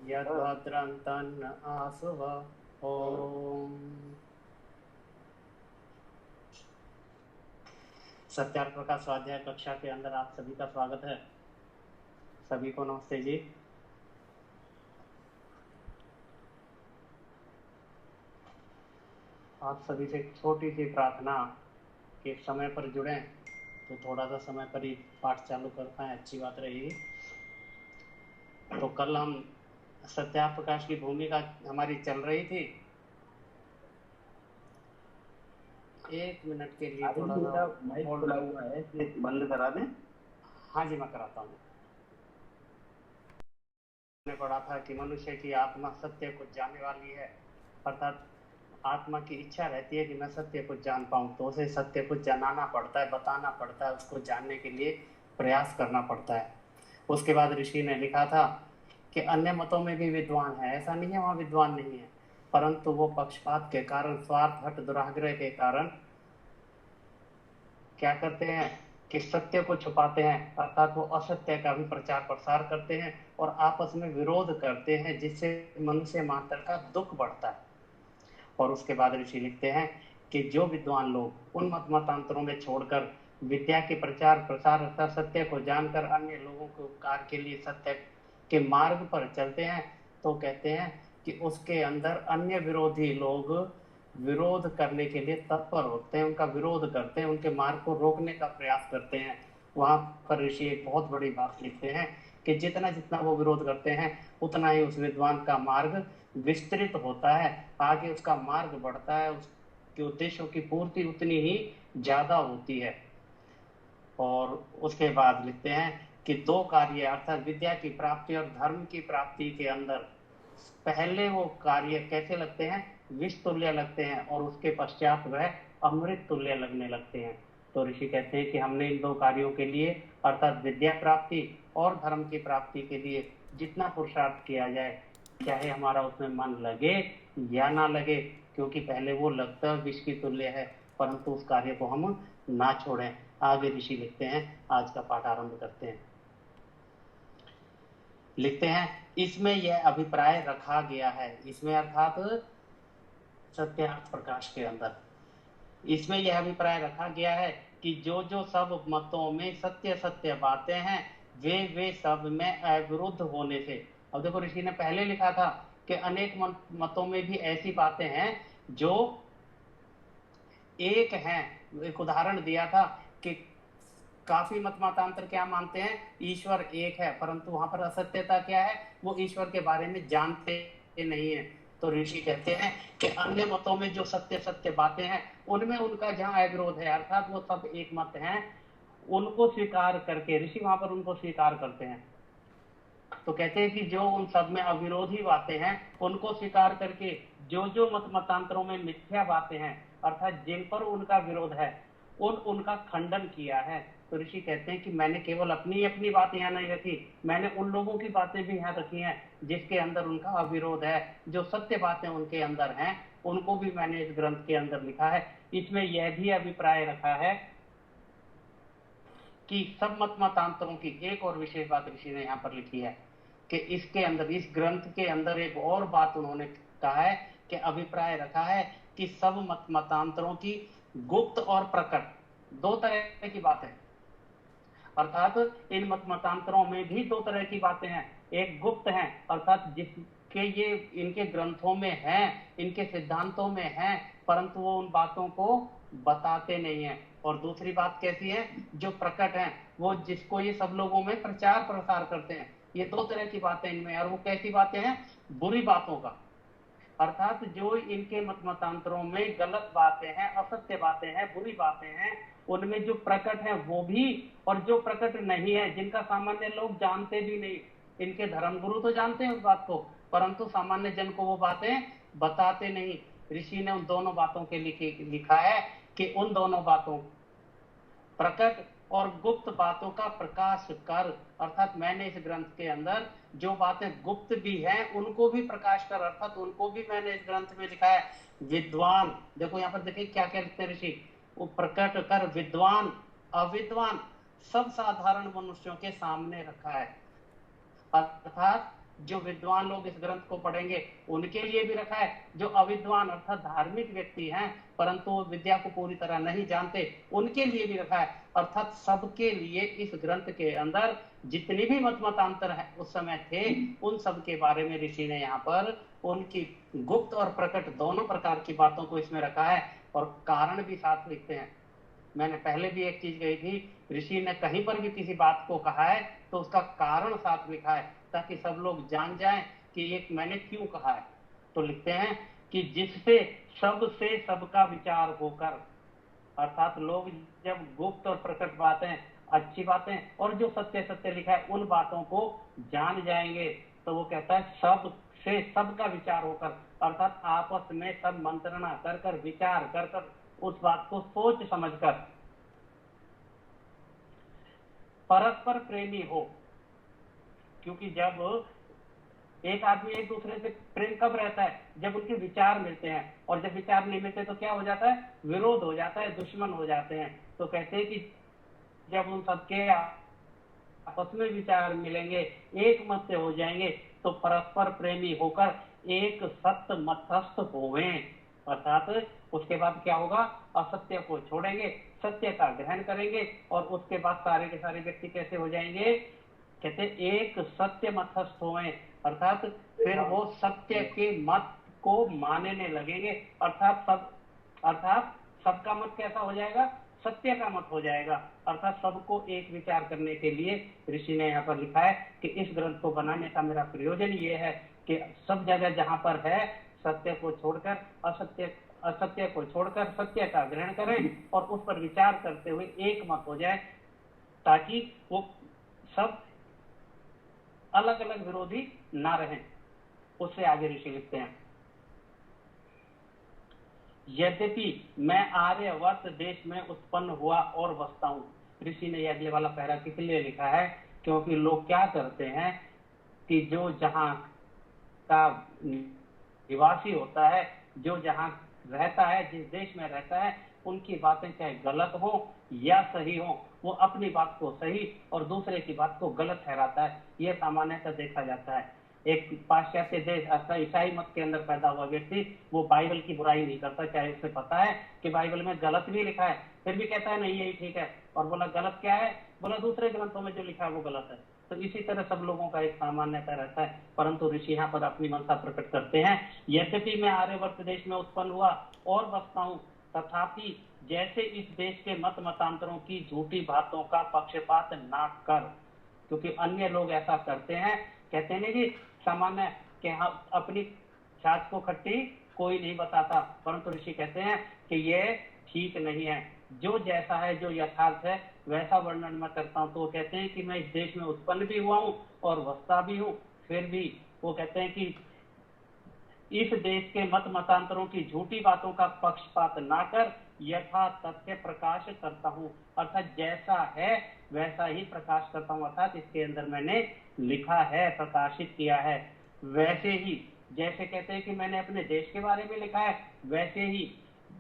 यद्भद्रं तन्न आसुः। ओम। सत्यार्थ प्रकाश स्वाध्याय कक्षा के अंदर आप सभी का स्वागत है। सभी को नमस्ते जी। आप सभी से एक छोटी सी प्रार्थना कि समय पर जुड़ें तो थोड़ा सा समय पर ही पाठ चालू कर पाए, अच्छी बात रहेगी। तो कल हम सत्यार्थ प्रकाश की भूमिका हमारी चल रही थी। 1 मिनट के लिए थोड़ा सा माइक खुला हुआ है, बंद करा दें। हाँ जी, मैं कराता हूँ। मैंने पढ़ा था कि मनुष्य की आत्मा सत्य को जानने वाली है, अर्थात आत्मा की इच्छा रहती है कि मैं सत्य को जान पाऊं, तो उसे सत्य को जनाना पड़ता है, बताना पड़ता है, उसको जानने के लिए प्रयास करना पड़ता है। उसके बाद ऋषि ने लिखा था कि अन्य मतों में भी विद्वान है, ऐसा नहीं है वहाँ विद्वान नहीं है, परंतु वो पक्षपात के कारण, स्वार्थ, हट, दुराग्रह के कारण क्या करते हैं कि सत्य को छुपाते हैं, अर्थात वो असत्य का भी प्रचार प्रसार करते हैं और आपस में विरोध करते हैं, जिससे मनुष्य मात्र का दुख बढ़ता है। और उसके बाद ऋषि लिखते हैं कि जो विद्वान लोग उन मत मतांतरों में छोड़कर विद्या के प्रचार प्रसार अर्थात सत्य को जानकर अन्य लोगों के उपकार के लिए सत्य के मार्ग पर चलते हैं, तो कहते हैं कि उसके अंदर अन्य विरोधी लोग विरोध करने के लिए तत्पर होते हैं, उनका विरोध करते हैं, उनके मार्ग को रोकने का प्रयास करते हैं। वहां पर ऋषि एक बहुत बड़ी बात लिखते हैं कि जितना जितना वो विरोध करते हैं उतना ही उस विद्वान का मार्ग विस्तृत होता है, आगे उसका मार्ग बढ़ता है, उसके उद्देश्यों की पूर्ति उतनी ही ज्यादा होती है। और उसके बाद लिखते हैं कि 2 कार्य अर्थात विद्या की प्राप्ति और धर्म की प्राप्ति के अंदर पहले वो कार्य कैसे लगते हैं, विष तुल्य लगते हैं, और उसके पश्चात वह अमृत तुल्य लगने लगते हैं। तो ऋषि कहते हैं कि हमने इन 2 कार्यों के लिए अर्थात विद्या प्राप्ति और धर्म की प्राप्ति के लिए जितना पुरुषार्थ किया जाए, चाहे हमारा उसमें मन लगे या ना लगे, क्योंकि पहले वो लगता विष की तुल्य है, परंतु उस कार्य को हम ना छोड़ें। आगे ऋषि लिखते हैं, आज का पाठ आरंभ करते हैं। लिखते हैं इसमें यह अभिप्राय रखा गया है, इसमें अर्थात सत्यार्थ प्रकाश के अंदर इसमें यह अभिप्राय रखा गया है कि जो जो सब मतों में सत्य सत्य बातें हैं वे सब में अविरुद्ध होने से। अब देखो ऋषि ने पहले लिखा था कि अनेक मतों में भी ऐसी बातें हैं जो एक हैं। एक उदाहरण दिया था कि काफी मत मतांतर क्या मानते हैं, ईश्वर एक है, परंतु वहां पर असत्यता क्या है, वो ईश्वर के बारे में जानते नहीं है। तो ऋषि कहते हैं कि अन्य मतों में जो सत्य सत्य बातें हैं उनमें उनका जहां अविरोध है, अर्थात वो सब एक मत हैं, उनको स्वीकार करके ऋषि वहां पर उनको स्वीकार करते हैं। तो कहते हैं कि जो उन सब में अविरोधी बातें हैं उनको स्वीकार करके जो जो मत मतांतरों में मिथ्या बातें हैं, अर्थात जिन पर उनका विरोध है, उनका खंडन किया है। तो ऋषि कहते हैं कि मैंने केवल अपनी अपनी बात यहाँ नहीं रखी, मैंने उन लोगों की बातें भी यहाँ रखी हैं जिसके अंदर उनका अविरोध है, जो सत्य बातें उनके अंदर हैं उनको भी मैंने इस ग्रंथ के अंदर लिखा है। इसमें यह भी अभिप्राय रखा है कि सब मत मतांतरों की एक और विशेष बात ऋषि ने यहाँ पर लिखी है कि इसके अंदर, इस ग्रंथ के अंदर एक और बात उन्होंने कहा है कि अभिप्राय रखा है कि सब मत मतांतरों की गुप्त और प्रकट 2 तरह की बात है, अर्थात इन मत मतांतरों में भी 2 तरह की बातें हैं। एक गुप्त है, अर्थात जिसके ये इनके ग्रंथों में हैं, इनके सिद्धांतों में हैं, परंतु वो उन बातों को बताते नहीं है। और दूसरी बात कैसी है, जो प्रकट है, वो जिसको ये सब लोगों में प्रचार प्रसार करते हैं। ये 2 तरह की बातें इनमें, और वो कैसी बातें हैं, बुरी बातों का, अर्थात जो इनके मत मतांतरों में गलत बातें हैं, असत्य बातें हैं, बुरी बातें हैं, उनमें जो प्रकट है वो भी, और जो प्रकट नहीं है, जिनका सामान्य लोग जानते भी नहीं, इनके धर्मगुरु तो जानते हैं उस बात को, परंतु सामान्य जन को वो बातें बताते नहीं। ऋषि ने उन दोनों बातों के लिखा है कि उन दोनों बातों, प्रकट और गुप्त बातों का प्रकाश कर, अर्थात मैंने इस ग्रंथ के अंदर जो बातें गुप्त भी हैं उनको भी प्रकाश कर, अर्थात उनको भी मैंने इस ग्रंथ में लिखा है। विद्वान, देखो यहाँ पर देखिए क्या क्या लिखते हैं ऋषि, वो प्रकट कर विद्वान अविद्वान सब साधारण मनुष्यों के सामने रखा है, अर्थात जो विद्वान लोग इस ग्रंथ को पढ़ेंगे उनके लिए भी रखा है, जो अविद्वान अर्थात धार्मिक व्यक्ति हैं परंतु विद्या को पूरी तरह नहीं जानते उनके लिए भी रखा है। अर्थात सबके लिए इस ग्रंथ के अंदर जितनी भी मत मतांतर है उस समय थे उन सब के बारे में ऋषि ने यहाँ पर उनकी गुप्त और प्रकट दोनों प्रकार की बातों को इसमें रखा है और कारण भी साथ लिखते हैं। मैंने पहले भी एक चीज कही थी, ऋषि ने कहीं पर भी किसी बात को कहा है तो उसका कारण साथ लिखा है ताकि सब लोग जान जाएं कि ये मैंने क्यों कहा है। तो लिखते हैं कि जिससे सबसे सबका विचार होकर, अर्थात लोग जब गुप्त और प्रकट बातें अच्छी बातें और जो सत्य सत्य लिखा है उन बातों को जान जाएंगे तो वो कहता है सब से सबका विचार होकर, अर्थात आपस में सब मंत्रणा कर कर विचार कर कर उस बात को सोच समझकर परस्पर प्रेमी हो। क्योंकि जब एक आदमी एक दूसरे से प्रेम कब रहता है, जब उनके विचार मिलते हैं, और जब विचार नहीं मिलते तो क्या हो जाता है, विरोध हो जाता है, दुश्मन हो जाते हैं। तो कहते हैं कि जब उन सबके आपस में विचार मिलेंगे, एक मत से हो जाएंगे, तो परस्पर प्रेमी होकर एक सत्य मध्यस्थ होवें। अर्थात उसके बाद क्या होगा, असत्य को छोड़ेंगे, सत्य का ग्रहण करेंगे, और उसके बाद सारे के सारे व्यक्ति कैसे हो जाएंगे, कहते एक सत्य मध्यस्थ होवें। अर्थात फिर वो सत्य के मत को मानने लगेंगे। अर्थात सबका मत कैसा हो जाएगा, सत्य का मत हो जाएगा। अर्थात सबको एक विचार करने के लिए ऋषि ने यहाँ पर लिखा है कि इस ग्रंथ को बनाने का मेरा प्रयोजन ये है कि सब जगह जहां पर है सत्य को छोड़कर असत्य को छोड़कर सत्य का ग्रहण करें और उस पर विचार करते हुए एक मत हो जाए, ताकि वो सब अलग अलग विरोधी ना रहें। उससे आगे ऋषि लिखते हैं, यद्यपि मैं आर्यवर्त देश में उत्पन्न हुआ और बसता हूं। ऋषि ने अगले वाला पैरा किस लिए लिखा है, क्योंकि लोग क्या करते हैं कि जो जहां का निवासी होता है, जो जहां रहता है, जिस देश में रहता है, उनकी बातें चाहे गलत हो या सही हो, वो अपनी बात को सही और दूसरे की बात को गलत ठहराता है। यह सामान्यतः देखा जाता है। एक पाश्चात्य देश अर्थात ईसाई मत के अंदर पैदा हुआ व्यक्ति वो बाइबल की बुराई नहीं करता, चाहे उसे पता है कि बाइबल में गलत भी लिखा है, फिर भी कहता है नहीं यही ठीक है, और बोला गलत क्या है, बोला दूसरे ग्रंथों में जो लिखा है वो गलत है। तो इसी तरह सब लोगों का एक सामान्यता रहता है। परंतु ऋषि यहाँ पर अपनी मनसा प्रकट करते हैं, यद्यपि मैं आर्यवर्त देश में उत्पन्न हुआ और बसता हूँ, तथापि जैसे इस देश के मत मतांतरों की झूठी बातों का पक्षपात ना कर। क्योंकि अन्य लोग ऐसा करते हैं, कहते नहीं कि सामान्य कि हम अपनी छाछ को खट्टी कोई नहीं बताता, परंतु ऋषि कहते हैं कि ये ठीक नहीं है। जो जैसा है, जो यथार्थ है वैसा वर्णन मैं करता हूँ। तो वो कहते हैं कि मैं इस देश में उत्पन्न भी हुआ हूँ और बसता भी हूँ, फिर भी वो कहते हैं कि इस देश के मत मतांतरों की झूठी बातों का पक्षपात ना कर यथा तथ्य प्रकाश करता हूँ। अर्थात जैसा है वैसा ही प्रकाश करता हूँ, अर्थात इसके अंदर मैंने लिखा है, प्रकाशित किया है। वैसे ही जैसे कहते हैं कि मैंने अपने देश के बारे में लिखा है, वैसे ही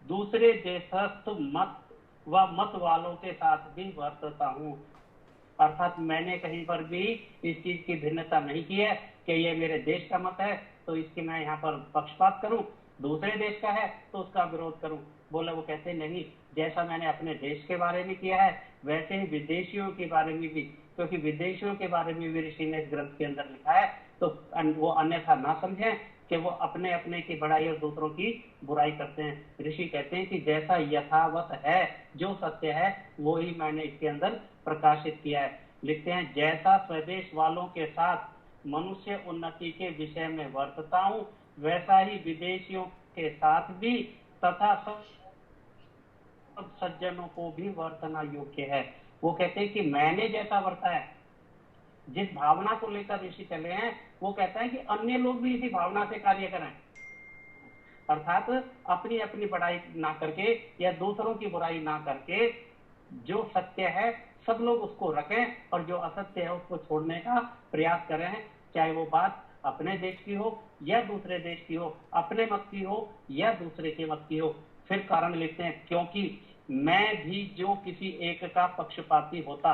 दूसरे देशस्थ मत व मत वालों के साथ भी वर्तता हूँ। अर्थात मैंने कहीं पर भी इस चीज की भिन्नता नहीं की है कि ये मेरे देश का मत है तो इसकी मैं यहाँ पर पक्षपात करूं, दूसरे देश का है तो उसका विरोध करूं। बोले वो कहते नहीं, जैसा मैंने अपने देश के बारे में किया है वैसे ही विदेशियों के बारे में भी, क्योंकि विदेशियों के बारे में भी ऋषि ने इस ग्रंथ के अंदर लिखा है, तो वो अन्यथा ना समझें कि वो अपने अपने की बड़ाई और दूसरों की बुराई करते हैं। ऋषि कहते हैं कि जैसा यथावत है, जो सत्य है वो ही मैंने इसके अंदर प्रकाशित किया है। लिखते हैं, जैसा स्वदेश वालों के साथ मनुष्य उन्नति के विषय में वर्तता हूँ, वैसा ही विदेशियों के साथ भी तथा सब सज्जनों को भी वर्तना योग्य है। वो कहते हैं कि मैंने जैसा वर्ता है, जिस भावना को लेकर ऋषि चले हैं, वो कहता है कि अन्य लोग भी इसी भावना से कार्य करें। अर्थात अपनी अपनी बड़ाई ना करके या दूसरों की बुराई ना करके जो सत्य है सब लोग उसको रखें और जो असत्य है उसको छोड़ने का प्रयास करें, चाहे वो बात अपने देश की हो या दूसरे देश की हो, अपने मत की हो या दूसरे के मत की हो। फिर कारण लिखते हैं, क्योंकि मैं भी जो किसी एक का पक्षपाती होता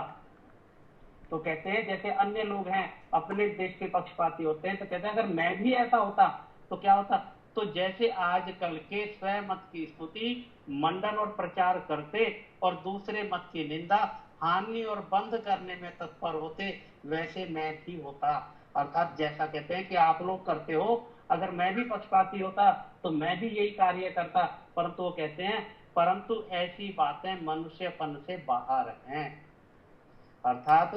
तो कहते हैं जैसे अन्य लोग हैं अपने देश के पक्षपाती होते हैं, तो कहते हैं अगर मैं भी ऐसा होता तो क्या होता। तो जैसे आजकल के स्वयं मत की स्तुति, मंडन और प्रचार करते और दूसरे मत की निंदा, हानि और बंद करने में तत्पर होते, वैसे मैं भी होता। अर्थात जैसा कहते हैं कि आप लोग करते हो, अगर मैं भी पक्षपाती होता तो मैं भी यही कार्य करता। परंतु वो कहते हैं परंतु ऐसी बातें मनुष्यपन से बाहर हैं। अर्थात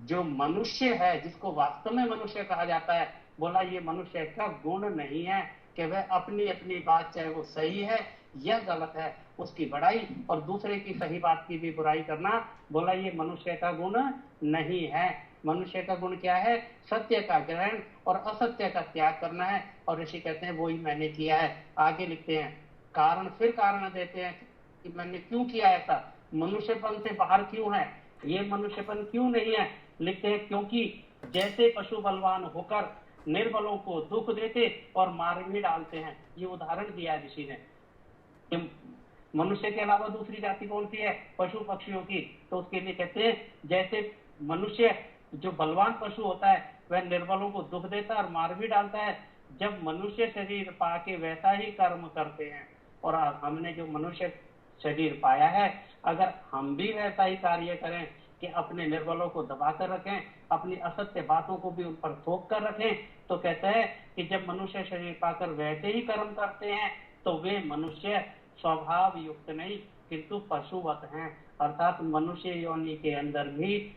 जो मनुष्य है, जिसको वास्तव में मनुष्य कहा जाता है, बोला ये मनुष्य का गुण नहीं है कि वह अपनी अपनी बात, चाहे वो सही है या गलत है, उसकी बड़ाई और दूसरे की सही बात की भी बुराई करना, बोला ये मनुष्य का गुण नहीं है। मनुष्य का गुण क्या है? सत्य का ग्रहण और असत्य का त्याग करना है। और ऋषि कहते हैं वो ही मैंने किया है। आगे लिखते हैं कारण, फिर कारण देते हैं कि मैंने क्यों किया ऐसा, मनुष्यपन से बाहर क्यों है, ये मनुष्यपन क्यों नहीं है। लिखते हैं क्योंकि जैसे पशु बलवान होकर निर्बलों को दुख देते और मार भी डालते हैं। ये उदाहरण दिया ऋषि ने। मनुष्य के अलावा दूसरी जाति कौन सी है? पशु पक्षियों की। तो उसके लिए कहते हैं जैसे मनुष्य जो बलवान पशु होता है वह निर्बलों को दुख देता है और मार भी डालता है, जब मनुष्य शरीर पाके वैसा ही कर्म करते हैं। और हमने जो मनुष्य शरीर पाया है, अगर हम भी वैसा ही कार्य करें कि अपने निर्बलों को दबा कर रखें, अपनी असत्य बातों को भी उन पर थोप कर रखें, तो कहते हैं कि जब मनुष्य शरीर पाकर वैसे ही कर्म करते हैं तो वे मनुष्य स्वभाव युक्त नहीं किंतु पशुवत हैं। अर्थात मनुष्य योनि के अंदर भी,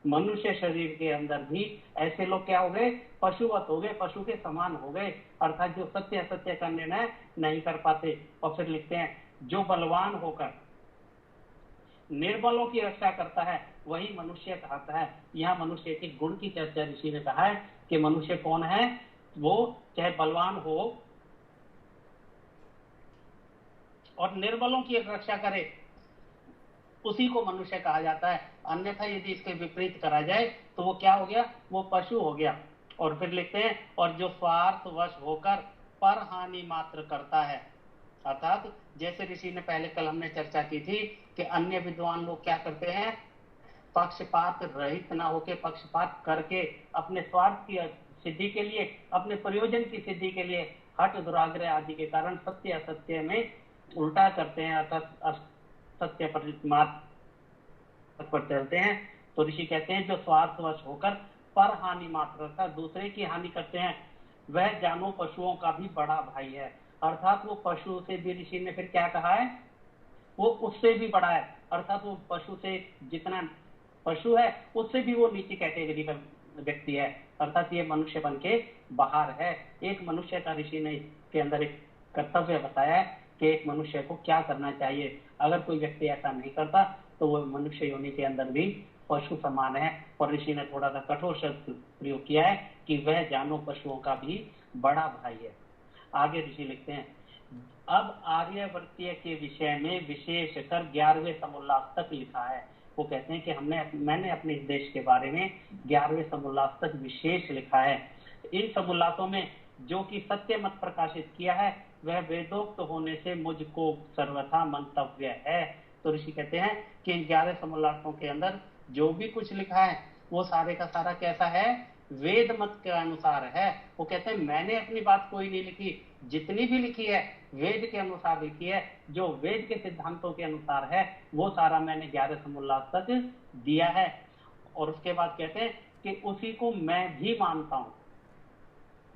मनुष्य शरीर के अंदर भी ऐसे लोग क्या हो गए? पशुवत हो गए, पशु के समान हो गए। अर्थात जो सत्य असत्य का निर्णय नहीं कर पाते। और फिर लिखते हैं जो बलवान होकर निर्बलों की रक्षा करता है वही मनुष्य कहता है। यहाँ मनुष्य के गुण की चर्चा ऋषि ने कहा है कि मनुष्य कौन है? वो चाहे बलवान हो और निर्बलों की रक्षा करे, उसी को मनुष्य कहा जाता है। अन्यथा यदि इसके विपरीत करा जाए तो वो क्या हो गया? वो पशु हो गया। और फिर लिखते हैं और जो स्वार्थवश होकर पर हानि मात्र करता है। अर्थात जैसे ऋषि ने पहले कल हमने चर्चा की थी कि अन्य विद्वान लोग क्या करते हैं? पक्षपात रहित ना होकर पक्षपात करके अपने स्वार्थ की सिद्धि के लिए, अपने प्रयोजन की सिद्धि के लिए हठ दुराग्रह आदि के कारण सत्य असत्य में उल्टा करते हैं, अर्थात सत्य पर चलते हैं। तो ऋषि कहते हैं जो स्वार्थवश होकर पर हानि मात्र का दूसरे की हानि करते हैं, वह जानो पशुओं का भी बड़ा भाई है। अर्थात वो पशु से भी ऋषि ने फिर क्या कहा है? वो उससे भी बड़ा है। अर्थात वो पशु से जितना पशु है उससे भी वो नीचे कैटेगरी का व्यक्ति है। अर्थात ये मनुष्यपन के बाहर है। एक मनुष्य का ऋषि ने के अंदर एक कर्तव्य बताया है कि एक मनुष्य को क्या करना चाहिए। अगर कोई व्यक्ति ऐसा नहीं करता तो वो मनुष्य योनि के अंदर भी पशु समान है। और ऋषि ने थोड़ा सा कठोर शब्द प्रयोग किया है कि वह जानो पशुओं का भी बड़ा भाई है। आगे ऋषि लिखते हैं अब आर्यवर्तीय के विषय में विशेषकर 11वें समोल्लास तक लिखा है। वो कहते हैं कि मैंने अपने देश के बारे में 11वें समोल्लास तक विशेष लिखा है। इन समोल्लासों में जो कि सत्य मत प्रकाशित किया है वह वेदोक्त होने से मुझको सर्वथा मंतव्य है। तो ऋषि कहते हैं कि इन 11 समोल्लासों के अंदर जो भी कुछ लिखा है वो सारे का सारा कैसा है? वेद मत के अनुसार है। वो कहते हैं मैंने अपनी बात कोई नहीं लिखी, जितनी भी लिखी है वेद के अनुसार लिखी है। जो वेद के सिद्धांतों के अनुसार है वो सारा मैंने 11 समोल्लास तक दिया है। और उसके बाद कहते हैं कि उसी को मैं भी मानता हूं।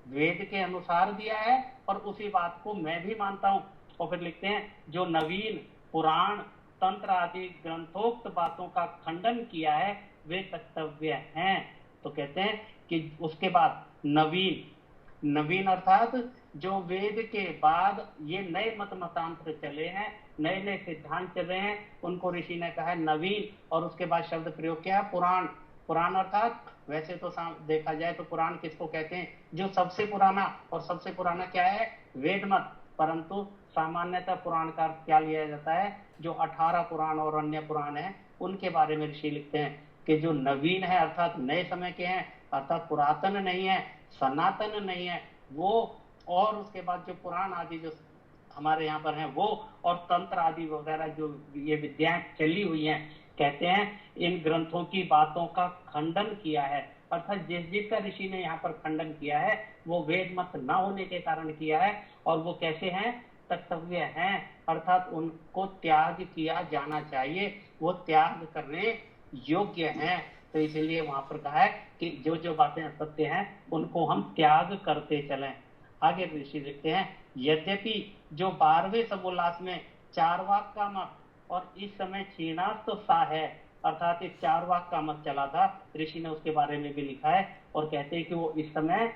वेद के अनुसार दिया है और उसी बात को मैं भी मानता हूं। और फिर लिखते हैं जो नवीन पुराण तंत्र आदि ग्रंथोक्त बातों का खंडन किया है वे कर्तव्य हैं। तो कहते हैं कि उसके बाद नवीन अर्थात जो वेद के बाद ये नए मत मतांतर चले हैं, नए नए सिद्धांत चले हैं, उनको ऋषि ने कहा है नवीन। और उसके बाद शब्द प्रयोग किया पुराण। पुराण अर्थात वैसे तो देखा जाए तो पुराण किसको कहते हैं? जो सबसे पुराना, और सबसे पुराना क्या है? वेद मत। परंतु सामान्यतः पुराण का क्या लिया जाता है? जो 18 पुराण और अन्य पुराण है उनके बारे में ऋषि लिखते हैं कि जो नवीन है अर्थात नए समय के हैं, अर्थात पुरातन नहीं है, सनातन नहीं है वो। और उसके बाद जो पुराण आदि जो हमारे यहाँ पर हैं वो, और तंत्र आदि वगैरह जो ये विद्याएं चली हुई हैं कहते हैं इन ग्रंथों की बातों का खंडन किया है, अर्थात जिसका ऋषि ने यहाँ पर खंडन किया है वो वेद मत न होने के कारण किया है, और वो कैसे हैं, तत्व्य हैं, अर्थात उनको त्याग किया जाना चाहिए, वो त्याग करने योग्य हैं। तो इसलिए वहां पर कहा है कि जो जो बातें असत्य हैं उनको हम त्याग करते चलें। आगे ऋषि लिखते हैं, यद्यपि जो 12वें समोल्लास में चारवाक का मत और इस समय क्षीणास्त सा है, अर्थात इस चारवाक का मत चला था, ऋषि ने उसके बारे में भी लिखा है और कहते हैं कि वो इस समय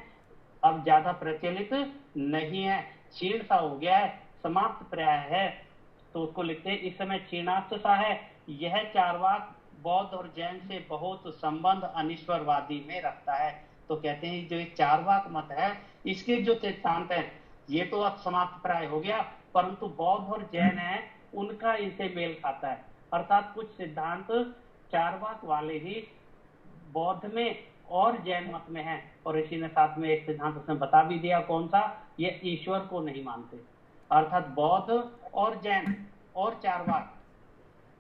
अब ज्यादा प्रचलित नहीं है, क्षीण सा हो गया है, समाप्त प्राय है। तो उसको लिखते हैं इस समय क्षीणास्त सा है। यह चारवाक बौद्ध और जैन से बहुत संबंध अनिश्वरवादी में रखता है। तो कहते हैं जो ये चारवाक मत है इसके जो सिद्धांत है ये तो अब समाप्त प्राय हो गया, परंतु बौद्ध और जैन है उनका इनसे मेल खाता है, अर्थात कुछ सिद्धांत चारवाक वाले ही बौद्ध में और जैन मत में है। और ऋषि ने साथ में एक सिद्धांत उसने बता भी दिया, कौन सा, ये ईश्वर को नहीं मानते, अर्थात बौद्ध और जैन और चारवाक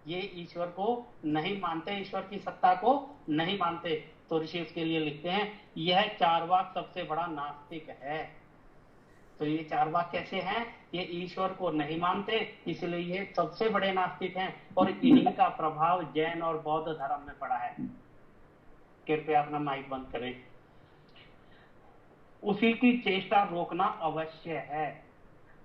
ये ईश्वर को नहीं मानते, ईश्वर की सत्ता को नहीं मानते। तो ऋषि उसके लिए लिखते हैं यह चारवाक सबसे बड़ा नास्तिक है। तो ये चारवाक कैसे हैं, ये ईश्वर को नहीं मानते, इसलिए ये सबसे बड़े नास्तिक हैं, और इन्हीं का प्रभाव जैन और बौद्ध धर्म में पड़ा है। कृपया अपना माइक बंद करें। उसी की चेष्टा रोकना अवश्य है।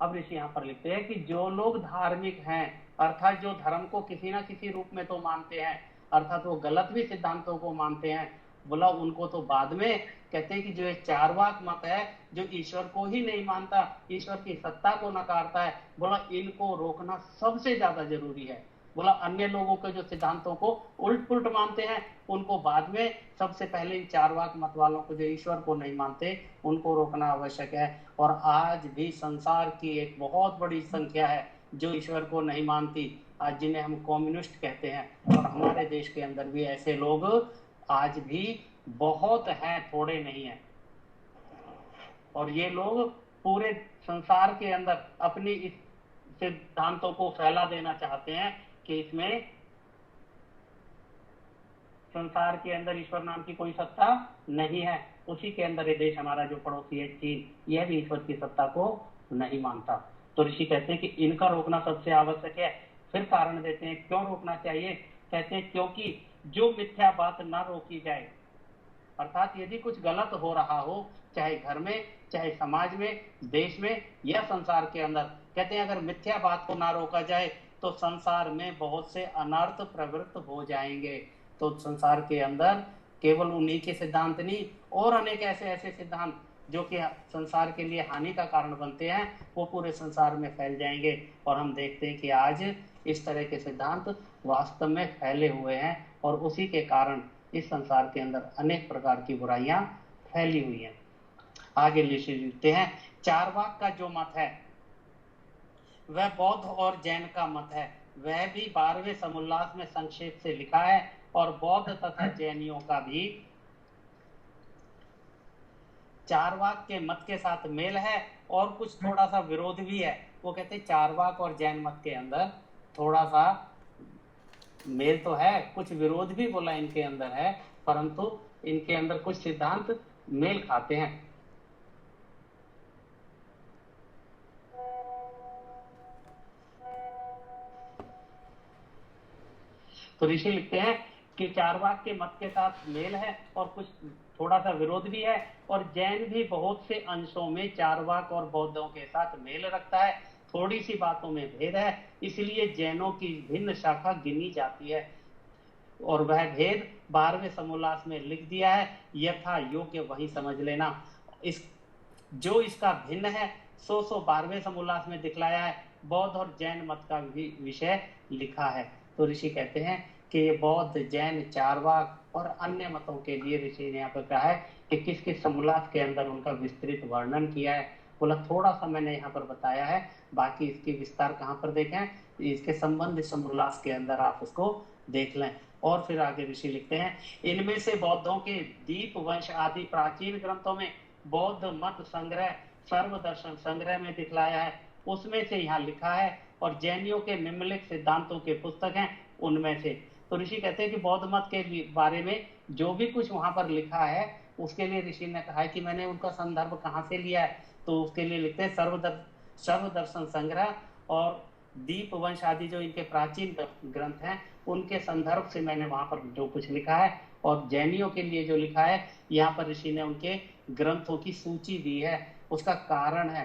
अब ऋषि यहाँ पर लिखते हैं कि जो लोग धार्मिक हैं, अर्थात जो धर्म को किसी ना किसी रूप में तो मानते हैं, अर्थात वो गलत भी सिद्धांतों को मानते हैं, बोला उनको तो बाद में कहते हैं कि जो एक चारवाक मत है जो ईश्वर को ही नहीं मानता, ईश्वर की सत्ता को नकारता है, बोला इनको रोकना सबसे ज्यादा जरूरी है। बोला अन्य लोगों के जो सिद्धांतों को उल्ट पुल्ट मानते हैं उनको बाद में, सबसे पहले इन चारवाक मत वालों को जो ईश्वर को नहीं मानते उनको रोकना आवश्यक है। और आज भी संसार की एक बहुत बड़ी संख्या है जो ईश्वर को नहीं मानती, आज जिन्हें हम कम्युनिस्ट कहते हैं, और हमारे देश के अंदर भी ऐसे लोग आज भी बहुत हैं, थोड़े नहीं हैं। और ये लोग पूरे संसार के अंदर अपनी इस सिद्धांतों को फैला देना चाहते हैं कि इसमें संसार के अंदर ईश्वर नाम की कोई सत्ता नहीं है। उसी के अंदर ये देश हमारा जो पड़ोसी है चीन, यह भी ईश्वर की सत्ता को नहीं मानता। तो ऋषि कहते हैं कि इनका रोकना सबसे आवश्यक है। फिर कारण देते हैं क्यों रोकना चाहिए, कहते हैं क्योंकि जो मिथ्या बात ना रोकी जाए, अर्थात यदि कुछ गलत हो रहा हो चाहे घर में, चाहे समाज में, देश में या संसार के अंदर, कहते हैं अगर मिथ्या बात को ना रोका जाए तो संसार में बहुत से अनर्थ प्रवृत्त हो जाएंगे। तो संसार के अंदर केवल उन्हीं के सिद्धांत नहीं और अनेक ऐसे ऐसे सिद्धांत जो कि संसार के लिए हानि का कारण बनते हैं वो पूरे संसार में फैल जाएंगे। और हम देखते हैं कि आज इस तरह के सिद्धांत वास्तव में फैले हुए हैं और उसी के कारण इस संसार के अंदर अनेक प्रकार की बुराइयां फैली हुई हैं। आगे लिखते हैं चारवाक का जो मत है वह बौद्ध और जैन का मत है, वह भी 12वें समोल्लास में संक्षेप से लिखा है, और बौद्ध तथा जैनियों का भी चारवाक के मत के साथ मेल है और कुछ थोड़ा सा विरोध भी है। वो कहते हैं चारवाक और जैन मत के अंदर थोड़ा सा मेल तो है, कुछ विरोध भी बोला इनके अंदर है, परंतु इनके अंदर कुछ सिद्धांत मेल खाते हैं। तो ऋषि लिखते हैं कि चारवाक के मत के साथ मेल है और कुछ थोड़ा सा विरोध भी है, और जैन भी बहुत से अंशों में चारवाक और बौद्धों के साथ मेल रखता है, थोड़ी सी बातों में भेद है, इसलिए जैनों की भिन्न शाखा गिनी जाती है। और वह भेद 12वें समोल्लास में लिख दिया है, यथा योग्य वही समझ लेना। इस जो इसका भिन्न है सो 12वें समोल्लास में दिखलाया है, बौद्ध और जैन मत का भी विषय लिखा है। तो ऋषि कहते हैं कि ये बौद्ध, जैन, चारवाक और अन्य मतों के लिए ऋषि ने यहाँ पर कहा है कि किस किस समोल्लास के अंदर उनका विस्तृत वर्णन किया है। बोला थोड़ा सा मैंने यहाँ पर बताया है, बाकी इसकी विस्तार कहाँ पर देखें, इसके संबंध समोल्लास के अंदर आप उसको देख लें। और फिर आगे ऋषि लिखते हैं इनमें से बौद्धों के दीप वंश आदि प्राचीन ग्रंथों में बौद्ध मत संग्रह सर्वदर्शन संग्रह में दिखलाया है, उसमें से यहाँ लिखा है, और जैनियों के निम्नलिखित सिद्धांतों के पुस्तक हैं उनमें से। तो ऋषि कहते हैं कि बौद्ध मत के बारे में जो भी कुछ वहां पर लिखा है उसके लिए ऋषि ने कहा है कि मैंने उनका संदर्भ कहाँ से लिया है, तो उसके लिए लिखते हैं सर्वदर्शन संग्रह और दीप वंश आदि जो इनके प्राचीन ग्रंथ हैं उनके संदर्भ से मैंने वहां पर जो कुछ लिखा है। और जैनियों के लिए जो लिखा है यहाँ पर ऋषि ने उनके ग्रंथों की सूची दी है। उसका कारण है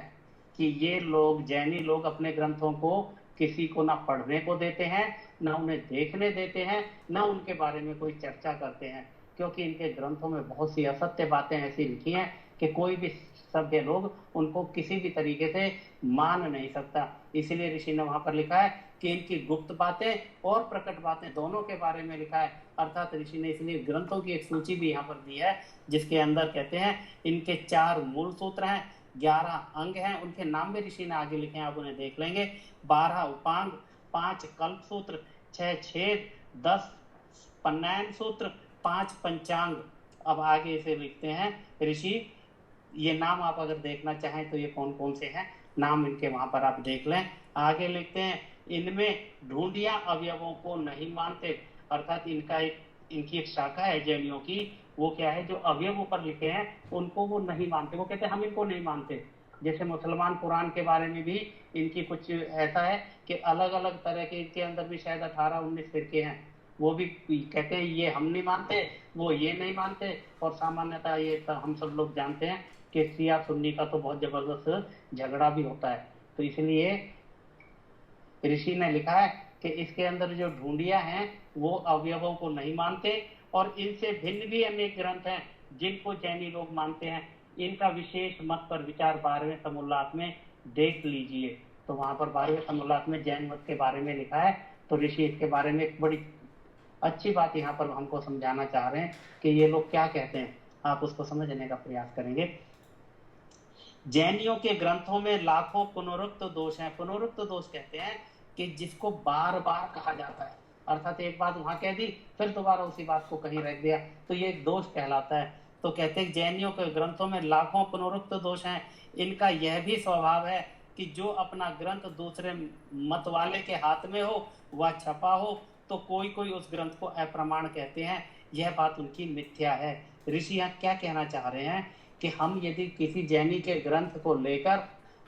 कि ये लोग जैनी लोग अपने ग्रंथों को किसी को ना पढ़ने को देते हैं, ना उन्हें देखने देते हैं, ना उनके बारे में कोई चर्चा करते हैं, क्योंकि इनके ग्रंथों में बहुत सी असत्य बातें ऐसी लिखी हैं कि कोई भी सभ्य लोग उनको किसी भी तरीके से मान नहीं सकता। इसलिए ऋषि ने वहां पर लिखा है कि इनकी गुप्त बातें और प्रकट बातें दोनों के बारे में लिखा है। अर्थात ऋषि ने इसलिए ग्रंथों की एक सूची भी यहाँ पर दी है, जिसके अंदर कहते हैं इनके 4 मूल सूत्र हैं, 11 अंग हैं, उनके नाम भी ऋषि ने आगे लिखे हैं, आप उन्हें देख लेंगे। 12 उपांग, 5 कल्प सूत्र, 6 छेद, 10 पन्नयन सूत्र, 5 पंचांग। अब आगे इसे लिखते हैं ऋषि, ये नाम आप अगर देखना चाहें तो ये कौन कौन से हैं, नाम इनके वहां पर आप देख लें। आगे लिखते हैं इनमें ढूंढिया अवयवों को नहीं मानते। अर्थात इनकी एक शाखा है जैनियों की, वो क्या है, जो अवयवों पर लिखे हैं उनको वो नहीं मानते। वो कहते हैं हम इनको नहीं मानते। जैसे मुसलमान कुरान के बारे में भी इनकी कुछ ऐसा है कि अलग अलग तरह के इनके अंदर भी शायद 18-19 फिरके हैं, वो भी कहते हैं ये हम नहीं मानते, वो ये नहीं मानते। और सामान्यतः ये तो हम सब लोग जानते हैं कि शिया सुन्नी का तो बहुत जबरदस्त झगड़ा भी होता है। तो इसलिए ऋषि ने लिखा है कि इसके अंदर जो ढूंढिया हैं वो अवयवों को नहीं मानते, और इनसे भिन्न भी अनेक ग्रंथ हैं जिनको जैनी लोग मानते हैं। इनका विशेष मत पर विचार 12वें समुल्लास में देख लीजिए। तो वहां पर 12वें समुल्लास में जैन मत के बारे में लिखा है। तो ऋषि इसके बारे में एक बड़ी अच्छी बात यहाँ पर हमको समझाना चाह रहे हैं कि ये लोग क्या कहते हैं, आप उसको समझने का प्रयास करेंगे। जैनियों के ग्रंथों में लाखों पुनरुक्त दोष हैं। पुनरुक्त दोष कहते हैं कि जिसको बार बार कहा जाता है, अर्थात एक बात वहां कह दी फिर दोबारा उसी बात को कहीं रख दिया, तो ये एक दोष कहलाता है। तो कहते हैं जैनियों के ग्रंथों में लाखों पुनरुक्त दोष हैं। इनका यह भी स्वभाव है कि जो अपना ग्रंथ दूसरे मत वाले के हाथ में हो वह छपा हो तो कोई कोई उस ग्रंथ को अप्रमाण कहते हैं। यह बात उनकी मिथ्या है। ऋषि यहाँ क्या कहना चाह रहे हैं कि हम यदि किसी जैनी के ग्रंथ को लेकर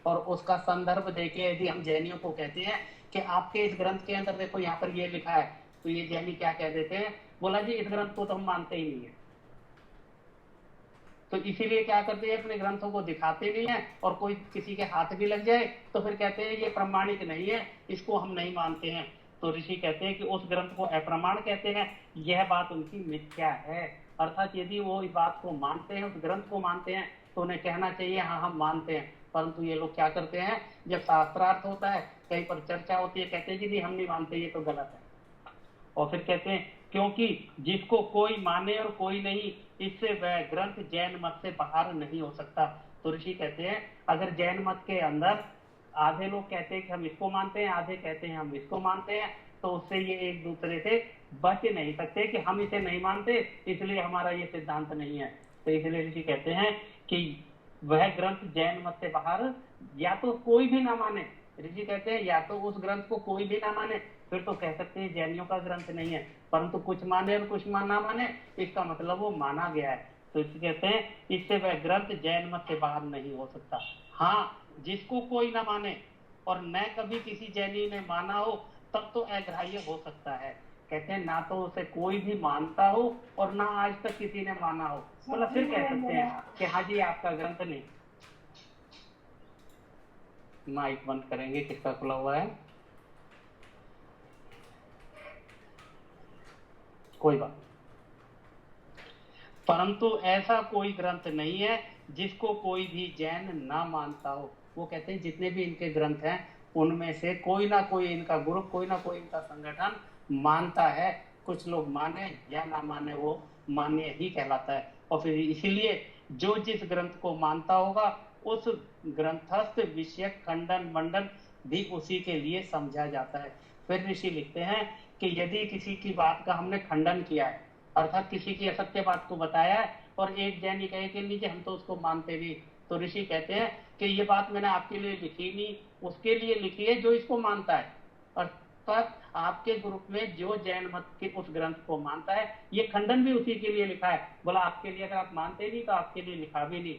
और उसका संदर्भ देके यदि हम जैनियों को कहते हैं कि आपके इस ग्रंथ के अंदर देखो यहाँ पर ये लिखा है, तो ये जैनी क्या कह देते हैं, बोला जी इस ग्रंथ को तो हम मानते ही नहीं है। तो इसीलिए क्या करते हैं, अपने ग्रंथों को दिखाते नहीं है, और कोई किसी के हाथ भी लग जाए तो फिर कहते हैं ये प्रमाणिक नहीं है, इसको हम नहीं मानते हैं। तो ऋषि कहते हैं कि उस ग्रंथ को अप्रमाण कहते हैं। यह बात उनकी मिथ्या है। अर्थात यदि वो इस बात को मानते हैं, उस ग्रंथ को मानते हैं, तो उन्हें कहना चाहिए हाँ हम मानते हैं। परंतु ये लोग क्या करते हैं, जब शास्त्रार्थ होता है, कहीं पर चर्चा होती है, कहते हैं जी नहीं हम नहीं मानते, ये तो गलत है। और फिर कहते हैं क्योंकि जिसको कोई माने और कोई नहीं, इससे वह ग्रंथ जैन मत से बाहर नहीं हो सकता। तो ऋषि कहते हैं अगर जैन मत के अंदर आधे लोग कहते हैं कि हम इसको मानते हैं, आधे कहते हैं हम इसको मानते हैं, तो उससे ये एक दूसरे से बच नहीं सकते कि हम इसे नहीं मानते इसलिए हमारा ये सिद्धांत नहीं है। तो इसलिए ऋषि कहते हैं कि वह ग्रंथ जैन मत से बाहर या तो कोई भी ना माने, ऋषि कहते हैं या तो उस ग्रंथ को कोई भी ना माने, फिर तो कह सकते हैं जैनियों का ग्रंथ नहीं है। परंतु कुछ माने और कुछ ना माने, इसका मतलब वो माना गया है। तो इसे कहते हैं इससे वह ग्रंथ जैन मत से बाहर नहीं हो सकता। हाँ, जिसको कोई ना माने और न कभी किसी जैनी ने माना हो तब तो अग्राह्य हो सकता है। कहते हैं ना तो उसे कोई भी मानता हो और ना आज तक किसी ने माना हो, मतलब फिर कह सकते हैं कि हाँ जी आपका ग्रंथ नहीं। माइक बंद करेंगे, किसका खुला हुआ है, कोई बात। परंतु ऐसा कोई ग्रंथ नहीं है जिसको कोई भी जैन ना मानता हो। वो कहते हैं जितने भी इनके ग्रंथ हैं उनमें से कोई ना कोई इनका ग्रुप, कोई ना कोई इनका संगठन मानता है। कुछ लोग माने या ना माने, वो मान्य ही कहलाता है। और फिर इसीलिए जो जिस ग्रंथ को मानता होगा उस ग्रंथस्थ विषयक खंडन मंडन भी उसी के लिए समझा जाता है। फिर ऋषि लिखते हैं कि यदि किसी की बात का हमने खंडन किया है, अर्थात किसी की असत्य बात को बताया है, और एक जैनी कहे कि नीचे हम तो उसको मानते नहीं, तो ऋषि कहते हैं कि ये बात मैंने आपके लिए लिखी नहीं, उसके लिए लिखी है जो इसको मानता है। और तक आपके ग्रुप में जो जैन मत के उस ग्रंथ को मानता है, ये खंडन भी उसी के लिए लिखा है। बोला आपके लिए अगर आप मानते नहीं तो आपके लिए लिखा भी नहीं।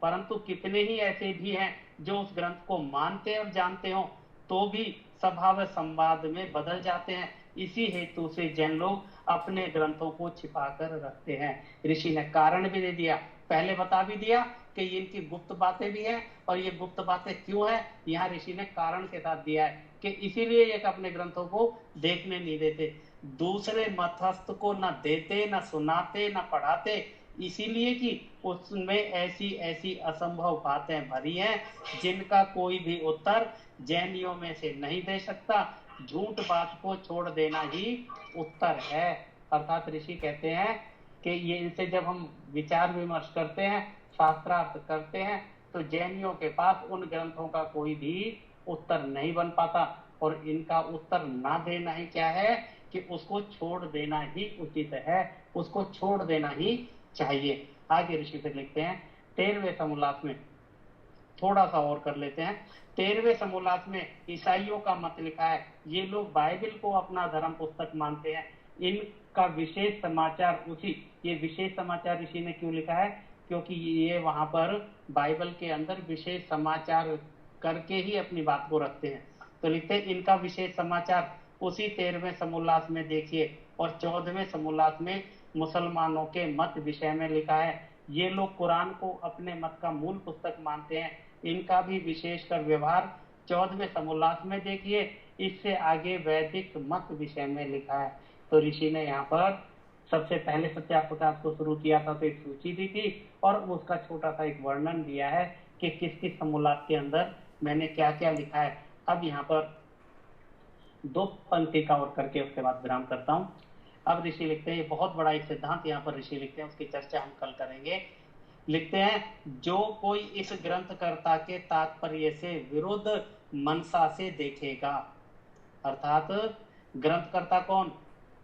परंतु कितने ही ऐसे भी हैं जो उस ग्रंथ को मानते और जानते हो तो भी सभा व संवाद में बदल जाते हैं। इसी हेतु से जैन लोग अपने ग्रंथों को छिपा कर रखते हैं। ऋषि ने कारण भी दे दिया, पहले बता भी दिया कि इनकी गुप्त बातें भी हैं, और ये गुप्त बातें क्यों है यहाँ ऋषि ने कारण के साथ दिया है कि इसीलिए ये अपने ग्रंथों को देखने नहीं देते, दूसरे मध्यस्थ को न देते, न सुनाते, न पढ़ाते, इसीलिए कि उसमें ऐसी ऐसी असंभव बातें भरी हैं जिनका कोई भी उत्तर जैनियों में से नहीं दे सकता। झूठ बात को छोड़ देना ही उत्तर है। अर्थात ऋषि कहते हैं कि ये इनसे जब हम विचार विमर्श करते हैं, शास्त्रार्थ करते हैं, तो जैनियों के पास उन ग्रंथों का कोई भी उत्तर नहीं बन पाता, और इनका उत्तर ना देना ही क्या है कि उसको छोड़ देना ही उचित है, उसको छोड़ देना ही चाहिए। आगे ऋषि फिर लिखते हैं 13वें समोल्लास में, थोड़ा सा और कर लेते हैं। 13वें समोल्लास में ईसाइयों का मत लिखा है। ये लोग बाइबल को अपना धर्म पुस्तक मानते हैं। इनका विशेष समाचार ये विशेष समाचार ऋषि ने क्यों लिखा है, क्योंकि ये वहां पर बाइबल के अंदर विशेष समाचार करके ही अपनी बात को रखते हैं। तो लिखते हैं इनका विशेष समाचार उसी 13वें समोल्लास में देखिए, और 14वें समोल्लास में मुसलमानों के मत विषय में लिखा है। ये लोग कुरान को अपने मत का मूल पुस्तक मानते हैं। इनका भी विशेषकर व्यवहार 14वें समोल्लास में देखिए। इससे आगे वैदिक मत विषय में लिखा है। तो ऋषि ने यहाँ पर सबसे पहले सत्याप्रकाश को शुरू किया था तो एक सूची दी थी, और उसका छोटा सा एक वर्णन दिया है कि किस किस समोल्लास के अंदर मैंने क्या क्या लिखा है। अब यहाँ पर 2 पंक्ति का और करके उसके बाद विराम करता हूँ। अब ऋषि लिखते हैं, ये बहुत बड़ा एक सिद्धांत यहाँ पर ऋषि लिखते हैं, उसकी चर्चा हम कल करेंगे। लिखते हैं जो कोई इस ग्रंथकर्ता के तात्पर्य से विरुद्ध मनसा से देखेगा, अर्थात ग्रंथकर्ता कौन,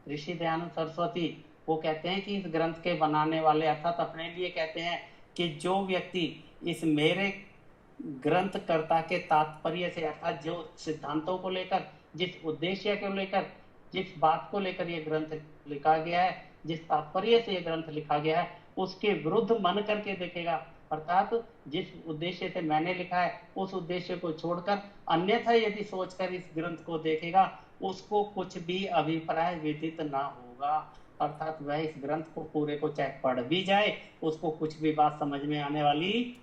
ऋषि दयानंद सरस्वती, वो कहते हैं कि इस ग्रंथ के बनाने वाले, अर्थात अपने लिए कहते हैं कि जो व्यक्ति इस मेरे ग्रंथकर्ता के तात्पर्य से, अर्थात जो सिद्धांतों को लेकर, जिस उद्देश्य को लेकर, जिस बात को लेकर यह ग्रंथ लिखा गया है, जिस तात्पर्य से यह ग्रंथ लिखा गया है, उसके विरुद्ध मन करके देखेगा, अर्थात जिस उद्देश्य से मैंने लिखा है उस उद्देश्य को छोड़कर अन्यथा यदि सोचकर इस ग्रंथ को देखेगा, उसको कुछ भी अभिप्राय विदित ना होगा। अर्थात वह इस ग्रंथ को पूरे को चाहे पढ़ भी जाए, उसको कुछ भी बात समझ में आने वाली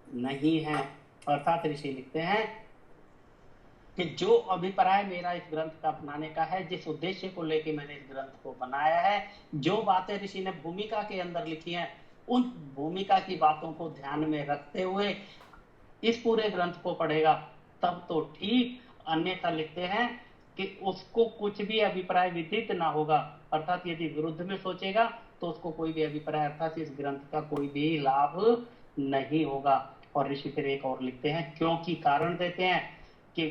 नहीं है। अर्थात ऋषि लिखते हैं कि जो अभिप्राय मेरा इस ग्रंथ का बनाने का है, जिस उद्देश्य को लेकर मैंने इस ग्रंथ को बनाया है, जो बातें ऋषि ने भूमिका के अंदर लिखी हैं, उन भूमिका की बातों को ध्यान में रखते हुए इस पूरे ग्रंथ को पढ़ेगा तब तो ठीक, अन्यथा लिखते हैं कि उसको कुछ भी अभिप्राय विदित ना होगा। अर्थात यदि विरुद्ध में सोचेगा तो उसको कोई भी अभिप्राय, अर्थात इस ग्रंथ का कोई भी लाभ नहीं होगा। और ऋषि फिर एक और लिखते हैं, क्योंकि कारण देते हैं कि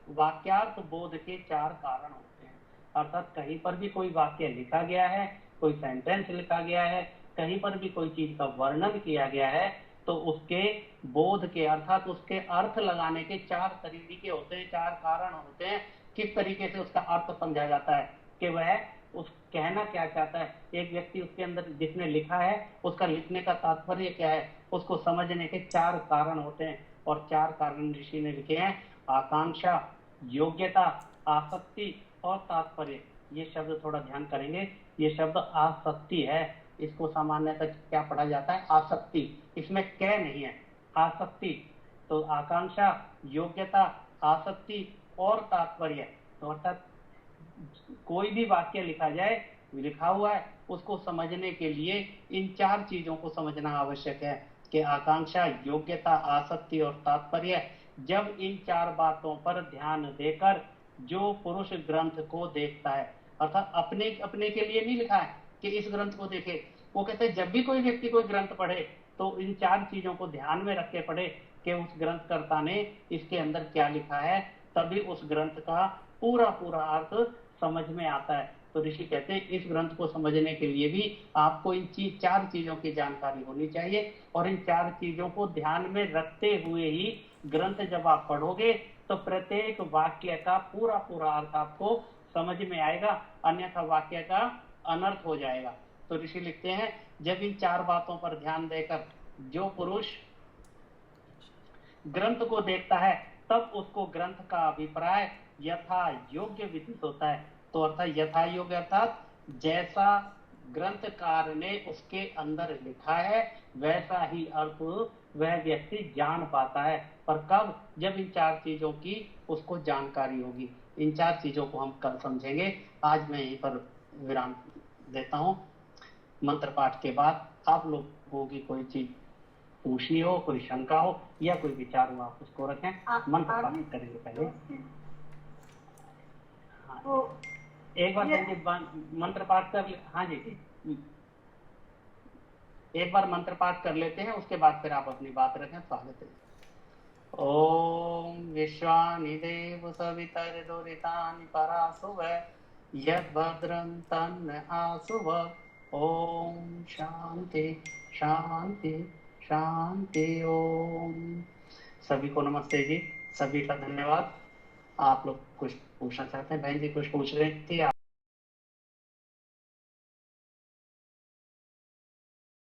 वाक्यार्थ बोध के 4 कारण होते हैं। अर्थात कहीं पर भी कोई वाक्य लिखा गया है, कोई सेंटेंस लिखा गया है, कहीं पर भी कोई चीज का वर्णन किया गया है, तो उसके बोध के, अर्थात उसके अर्थ लगाने के 4 तरीके होते हैं, 4 कारण होते हैं। किस तरीके से उसका अर्थ समझा जाता है कि वह उस कहना क्या चाहता है। एक व्यक्ति उसके अंदर जिसने लिखा है उसका लिखने का तात्पर्य क्या है, उसको समझने के 4 कारण होते हैं। और 4 कारण ऋषि ने लिखे हैं, आकांक्षा, योग्यता, आसक्ति और तात्पर्य। ये शब्द थोड़ा ध्यान करेंगे, ये शब्द आसक्ति है, इसको सामान्यतः क्या पढ़ा जाता है, आसक्ति, इसमें कै नहीं है, आसक्ति। तो आकांक्षा, योग्यता, आसक्ति और तात्पर्य। तो अर्थात कोई भी वाक्य लिखा जाए, लिखा हुआ है, उसको समझने के लिए इन 4 चीजों को समझना आवश्यक है कि आकांक्षा, योग्यता, आसक्ति और तात्पर्य। जब इन 4 बातों पर ध्यान देकर जो पुरुष ग्रंथ को देखता है, अर्थात अपने अपने के लिए नहीं लिखा है कि इस ग्रंथ को देखे, वो कहते हैं जब भी कोई व्यक्ति कोई ग्रंथ पढ़े तो इन 4 चीजों को ध्यान में रख के पढ़े कि उस ग्रंथकर्ता ने इसके अंदर क्या लिखा है, तभी उस ग्रंथ का पूरा पूरा अर्थ समझ में आता है। तो ऋषि कहते हैं इस ग्रंथ को समझने के लिए भी आपको इन 4 चीजों की जानकारी होनी चाहिए, और इन 4 चीजों को ध्यान में रखते हुए ही ग्रंथ जब आप पढ़ोगे तो प्रत्येक वाक्य का पूरा पूरा अर्थ आपको समझ में आएगा, अन्यथा वाक्य का अनर्थ हो जाएगा। तो ऋषि लिखते हैं, जब इन 4 बातों पर ध्यान देकर जो पुरुष ग्रंथ को देखता है तब उसको ग्रंथ का अभिप्राय यथा योग्य विदित होता है। तो अर्थात यथा योग्य अर्थात जैसा ग्रंथकार ने उसके अंदर लिखा है वैसा ही अर्थ वह व्यक्ति जान पाता है। पर कब? जब इन 4 चीजों की उसको जानकारी होगी। इन 4 चीजों को हम कल समझेंगे। आज मैं यहीं पर विराम देता हूं। मंत्र पाठ के बाद आप लोगों की कोई चीज पूछनी हो, कोई शंका हो या कोई विचार हो, आप उसको रखें। मंत्र पाठ करेंगे पहले। हाँ, एक बार मंत्र पाठ कर। हाँ जी, एक बार मंत्र पाठ कर लेते हैं, उसके बाद फिर आप अपनी बात रखें। स्वागत है। ओम विश्वानि देव सवितर्दुरितानि परासुव यद्भद्रं तन्न आसुव। ओम शांति शांति शांति। ओम। सभी को नमस्ते जी, सभी का धन्यवाद। आप लोग कुछ पूछना चाहते हैं? बहन जी कुछ पूछ रही थी।